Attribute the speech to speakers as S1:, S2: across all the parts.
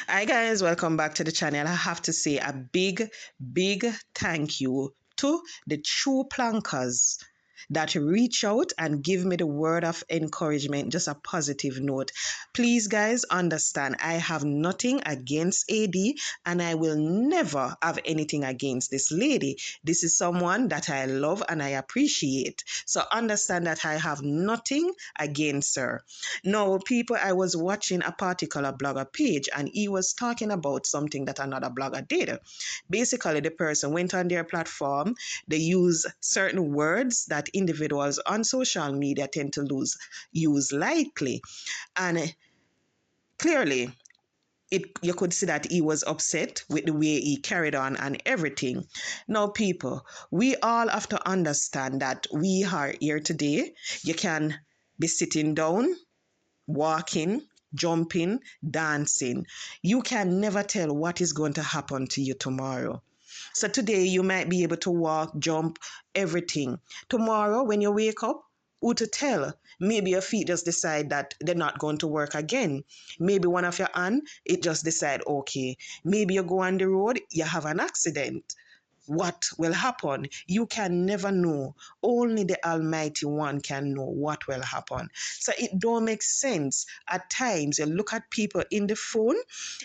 S1: Hi guys, welcome back to the channel. I have to say a big thank you to the true plankers that reach out and give me the word of encouragement, just a positive note. Please, guys, understand I have nothing against AD and I will never have anything against this lady. This is someone that I love and I appreciate. So understand that I have nothing against her. Now, people, I was watching a particular blogger page and he was talking about something that another blogger did. Basically, the person went on their platform, they use certain words that individuals on social media tend to use lightly. And clearly, you could see that he was upset with the way he carried on and everything. Now, people, we all have to understand that we are here today. You can be sitting down, walking, jumping, dancing. You can never tell what is going to happen to you tomorrow. So today you might be able to walk, jump, everything. Tomorrow when you wake up, who to tell? Maybe your feet just decide that they're not going to work again. Maybe one of your hand, it just decide, okay. Maybe you go on the road, you have an accident. What will happen? You can never know. Only the Almighty One can know what will happen. So it don't make sense. At times, you look at people in the phone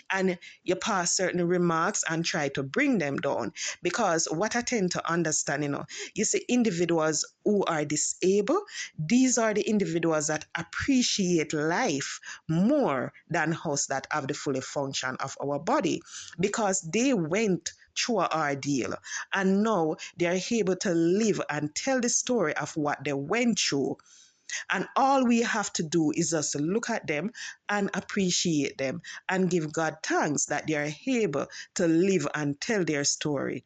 S1: and you pass certain remarks and try to bring them down. Because what I tend to understand, you see, individuals who are disabled, these are the individuals that appreciate life more than us that have the fully function of our body because they went through an ordeal and now they are able to live and tell the story of what they went through. And all we have to do is just look at them and appreciate them and give God thanks that they are able to live and tell their story.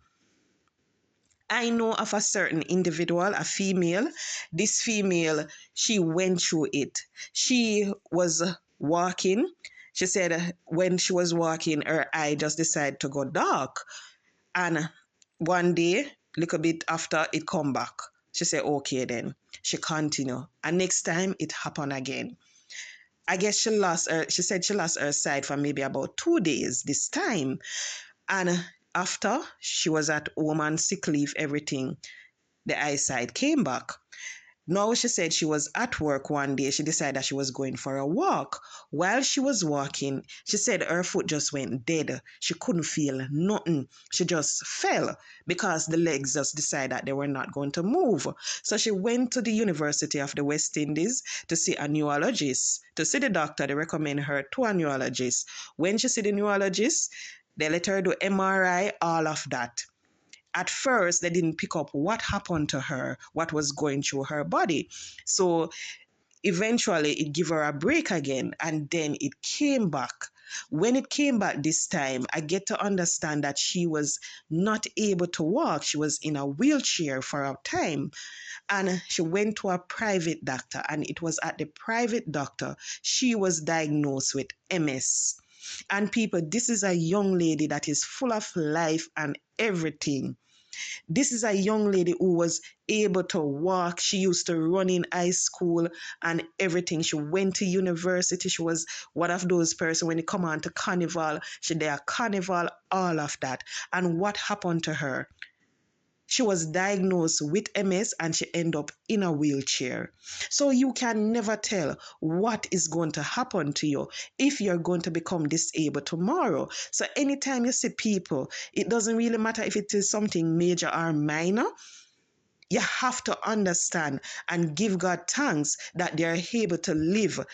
S1: I know of a certain individual, a female. This female, she went through it. She was walking. She said when she was walking, her eye just decided to go dark. And one day, little bit after, it come back. She said, okay then. She continue. And next time, it happened again. I guess she said she lost her sight for maybe about 2 days this time. And after she was at home on sick leave, everything, the eyesight came back. Now she said she was at work one day. She decided that she was going for a walk. While she was walking, she said her foot just went dead. She couldn't feel nothing. She just fell because the legs just decided that they were not going to move. So she went to the University of the West Indies to see a neurologist. To see the doctor, they recommend her to a neurologist. When she see the neurologist, they let her do MRI, all of that. At first they didn't pick up what happened to her, what was going through her body. So eventually it gave her a break again and then it came back. When it came back this time, I get to understand that she was not able to walk. She was in a wheelchair for a time. And she went to a private doctor, and it was at the private doctor she was diagnosed with MS. And people, this is a young lady that is full of life and everything. This is a young lady who was able to walk. She used to run in high school and everything. She went to university. She was one of those persons when it come on to carnival. She did a carnival, all of that. And what happened to her? She was diagnosed with MS and she ended up in a wheelchair. So you can never tell what is going to happen to you if you're going to become disabled tomorrow. So anytime you see people, it doesn't really matter if it is something major or minor. You have to understand and give God thanks that they are able to live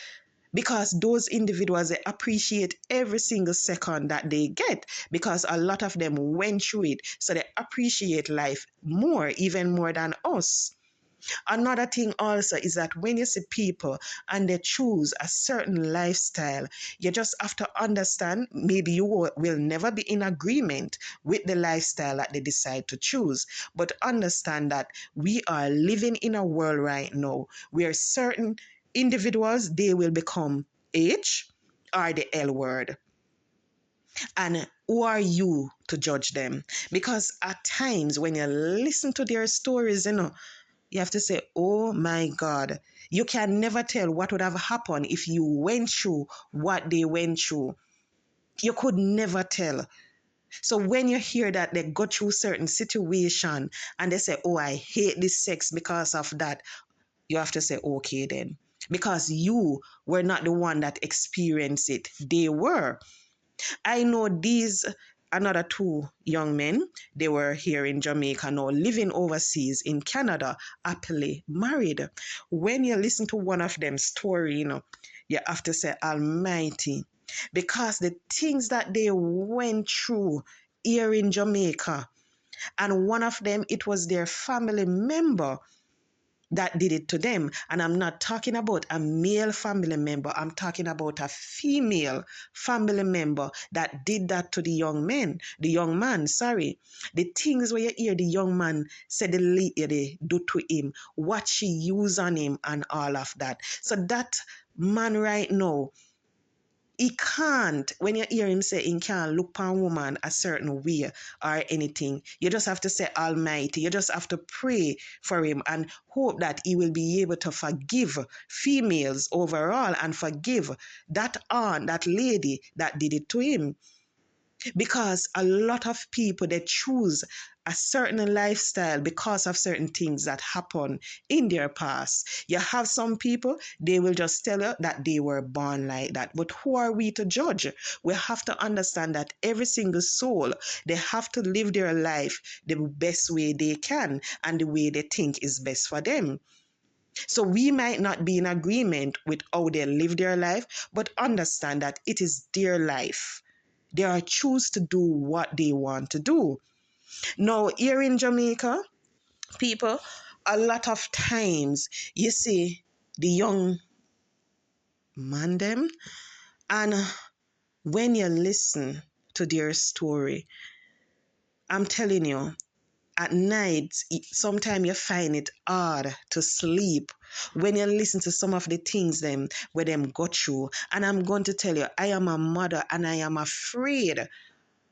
S1: because those individuals, they appreciate every single second that they get because a lot of them went through it, so they appreciate life more, even more than us. Another thing also is that when you see people and they choose a certain lifestyle, you just have to understand maybe you will never be in agreement with the lifestyle that they decide to choose. But understand that we are living in a world right now where certain individuals, they will become H or the L word. And who are you to judge them? Because at times when you listen to their stories, you have to say, oh my God, you can never tell what would have happened if you went through what they went through. You could never tell. So when you hear that they go through certain situation and they say, oh, I hate this sex because of that, you have to say, okay then. Because you were not the one that experienced it. They were. I know these another two young men, they were here in Jamaica now, living overseas in Canada, happily married. When you listen to one of them story, you have to say, Almighty, because the things that they went through here in Jamaica, and one of them, it was their family member that did it to them. And I'm not talking about a male family member, I'm talking about a female family member that did that to the young man, sorry. The things where you hear the young man said the lady do to him, what she used on him and all of that. So that man right now, he can't, when you hear him say he can't look upon a woman a certain way or anything, you just have to say Almighty. You just have to pray for him and hope that he will be able to forgive females overall and forgive that aunt, that lady that did it to him. Because a lot of people, they choose a certain lifestyle because of certain things that happen in their past. You have some people, they will just tell you that they were born like that. But who are we to judge? We have to understand that every single soul, they have to live their life the best way they can and the way they think is best for them. So we might not be in agreement with how they live their life, but understand that it is their life. They are choose to do what they want to do. Now, here in Jamaica, people, a lot of times you see the young man them, and when you listen to their story, I'm telling you, at night, sometimes you find it hard to sleep when you listen to some of the things them where them go through. And I'm going to tell you, I am a mother and I am afraid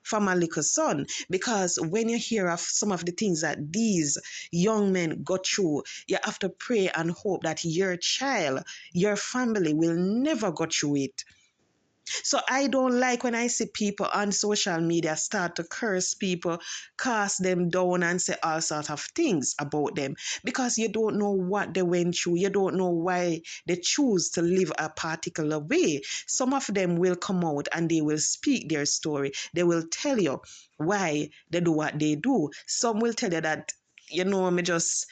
S1: for my little son, because when you hear of some of the things that these young men go through, you have to pray and hope that your child, your family will never go through it. So I don't like when I see people on social media start to curse people, cast them down and say all sorts of things about them, because you don't know what they went through. You don't know why they choose to live a particular way. Some of them will come out and they will speak their story. They will tell you why they do what they do. Some will tell you that, me just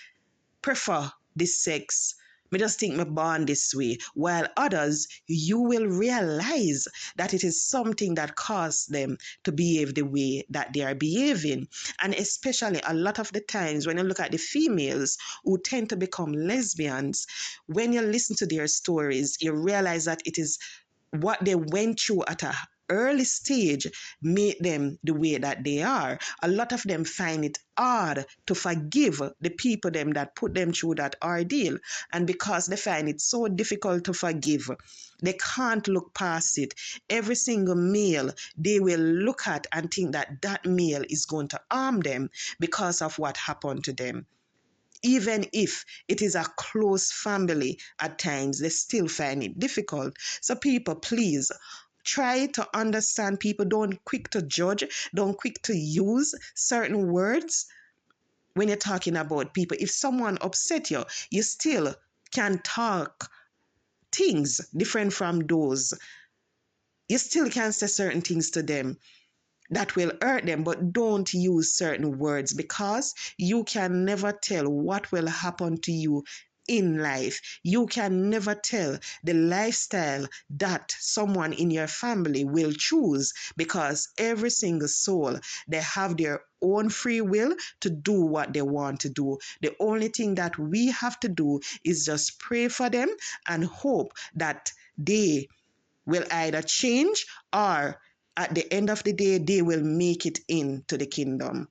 S1: prefer this sex. Me just think me born this way. While others, you will realize that it is something that caused them to behave the way that they are behaving. And especially a lot of the times when you look at the females who tend to become lesbians, when you listen to their stories, you realize that it is what they went through at a early stage made them the way that they are. A lot of them find it hard to forgive the people them that put them through that ordeal. And because they find it so difficult to forgive, they can't look past it. Every single male they will look at and think that that male is going to harm them because of what happened to them. Even if it is a close family, at times they still find it difficult. So people, please try to understand people. Don't quick to judge. Don't quick to use certain words when you're talking about people. If someone upset you, you still can talk things different from those. You still can say certain things to them that will hurt them, but don't use certain words, because you can never tell what will happen to you in life. You can never tell the lifestyle that someone in your family will choose, because every single soul, they have their own free will to do what they want to do. The only thing that we have to do is just pray for them and hope that they will either change, or at the end of the day, they will make it into the kingdom.